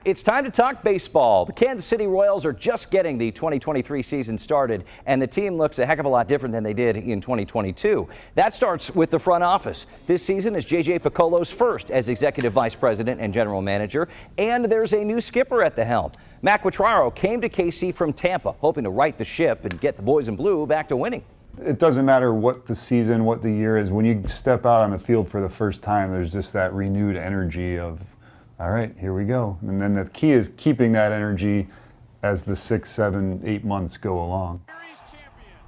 It's time to talk baseball. The Kansas City Royals are just getting the 2023 season started, and the team looks a heck of a lot different than they did in 2022. That starts with the front office. This season is J.J. Picollo's first as executive vice president and general manager, and there's a new skipper at the helm. Matt Quatraro came to KC from Tampa, hoping to right the ship and get the boys in blue back to winning. It doesn't matter what the season, what the year is. When you step out on the field for the first time, there's just that renewed energy of, all right, here we go. And then the key is keeping that energy as the 6, 7, 8 months go along.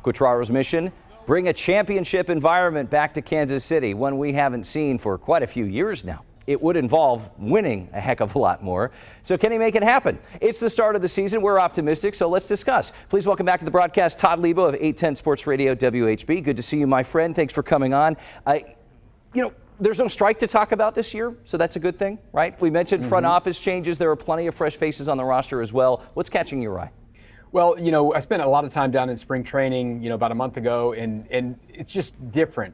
Quatraro's mission, bring a championship environment back to Kansas City, one we haven't seen for quite a few years now. It would involve winning a heck of a lot more. So can he make it happen? It's the start of the season. We're optimistic, so let's discuss. Please welcome back to the broadcast Todd Leabo of 810 Sports Radio WHB. Good to see you, my friend. Thanks for coming on. There's no strike to talk about this year, so that's a good thing, right? We mentioned front office changes. There are plenty of fresh faces on the roster as well. What's catching your eye? Well, I spent a lot of time down in spring training, about a month ago, and it's just different.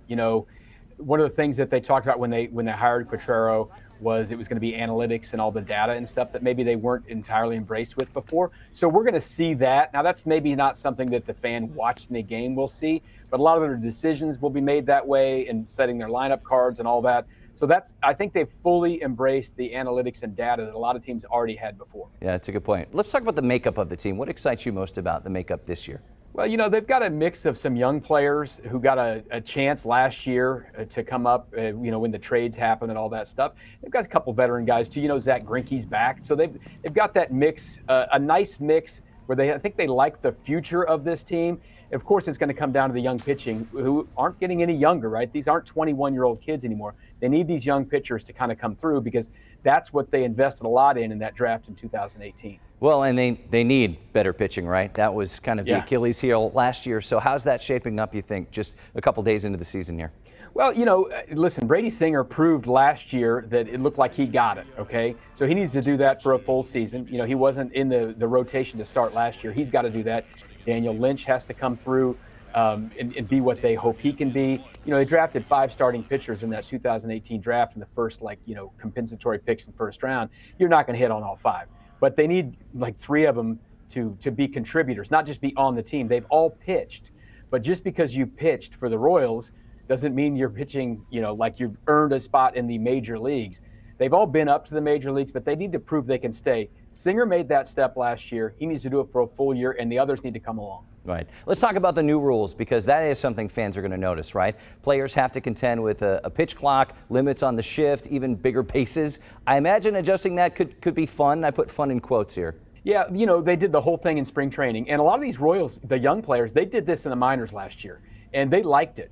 One of the things that they talked about when they hired Quatraro was it was going to be analytics and all the data and stuff that maybe they weren't entirely embraced with before. So we're going to see that. Now, that's maybe not something that the fan watching the game will see, but a lot of their decisions will be made that way and setting their lineup cards and all that. So I think they've fully embraced the analytics and data that a lot of teams already had before. Yeah, that's a good point. Let's talk about the makeup of the team. What excites you most about the makeup this year? Well, they've got a mix of some young players who got a chance last year to come up, when the trades happened and all that stuff. They've got a couple veteran guys too. Zach Greinke's back. So they've got that mix, a nice mix where I think they like the future of this team. Of course, it's going to come down to the young pitching who aren't getting any younger, right? These aren't 21-year-old kids anymore. They need these young pitchers to kind of come through because that's what they invested a lot in that draft in 2018. Well, and they need better pitching, right? That was kind of the Achilles heel last year. So how's that shaping up, you think, just a couple days into the season here? Well, listen, Brady Singer proved last year that it looked like he got it, okay? So he needs to do that for a full season. He wasn't in the rotation to start last year. He's got to do that. Daniel Lynch has to come through and be what they hope he can be. They drafted 5 starting pitchers in that 2018 draft in the first, compensatory picks in the first round. You're not going to hit on all 5. But they need 3 of them to be contributors, not just be on the team. They've all pitched. But just because you pitched for the Royals doesn't mean you're pitching, like you've earned a spot in the major leagues. They've all been up to the major leagues, but they need to prove they can stay. Singer made that step last year. He needs to do it for a full year, and the others need to come along. Right. Let's talk about the new rules, because that is something fans are going to notice, right? Players have to contend with a pitch clock, limits on the shift, even bigger paces. I imagine adjusting that could be fun. I put fun in quotes here. Yeah, they did the whole thing in spring training. And a lot of these Royals, the young players, they did this in the minors last year. And they liked it.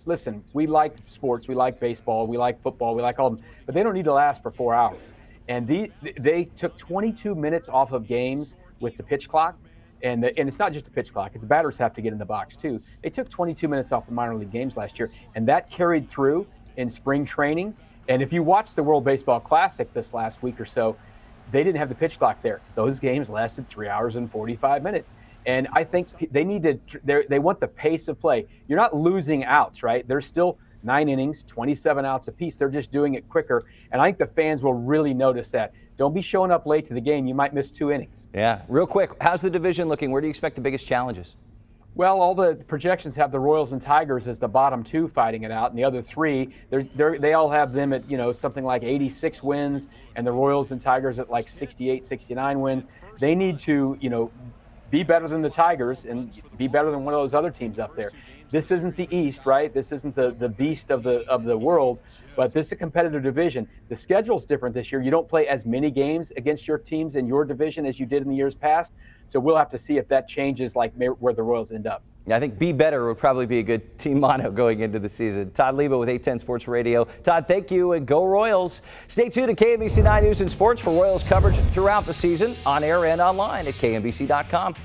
Listen, we like sports, we like baseball, we like football, we like all of them, but they don't need to last for 4 hours. And they took 22 minutes off of games with the pitch clock. And it's not just a pitch clock, it's batters have to get in the box too. They took 22 minutes off the minor league games last year, and that carried through in spring training. And if you watch the World Baseball Classic this last week or so, they didn't have the pitch clock there. Those games lasted 3 hours and 45 minutes. And I think they want the pace of play. You're not losing outs, right? There's still 9 innings, 27 outs apiece. They're just doing it quicker. And I think the fans will really notice that. Don't be showing up late to the game. You might miss 2 innings. Yeah. Real quick, how's the division looking? Where do you expect the biggest challenges? Well, all the projections have the Royals and Tigers as the bottom 2 fighting it out, and the other 3, they all have them at something like 86 wins, and the Royals and Tigers at like 68, 69 wins. They need to be better than the Tigers and be better than one of those other teams up there. This isn't the East, right? This isn't the beast of the world, but this is a competitive division. The schedule's different this year. You don't play as many games against your teams in your division as you did in the years past. So we'll have to see if that changes, like where the Royals end up. Yeah, I think be better would probably be a good team motto going into the season. Todd Leabo with 810 Sports Radio. Todd, thank you, and go Royals. Stay tuned to KNBC 9 News and Sports for Royals coverage throughout the season, on air and online at KNBC.com.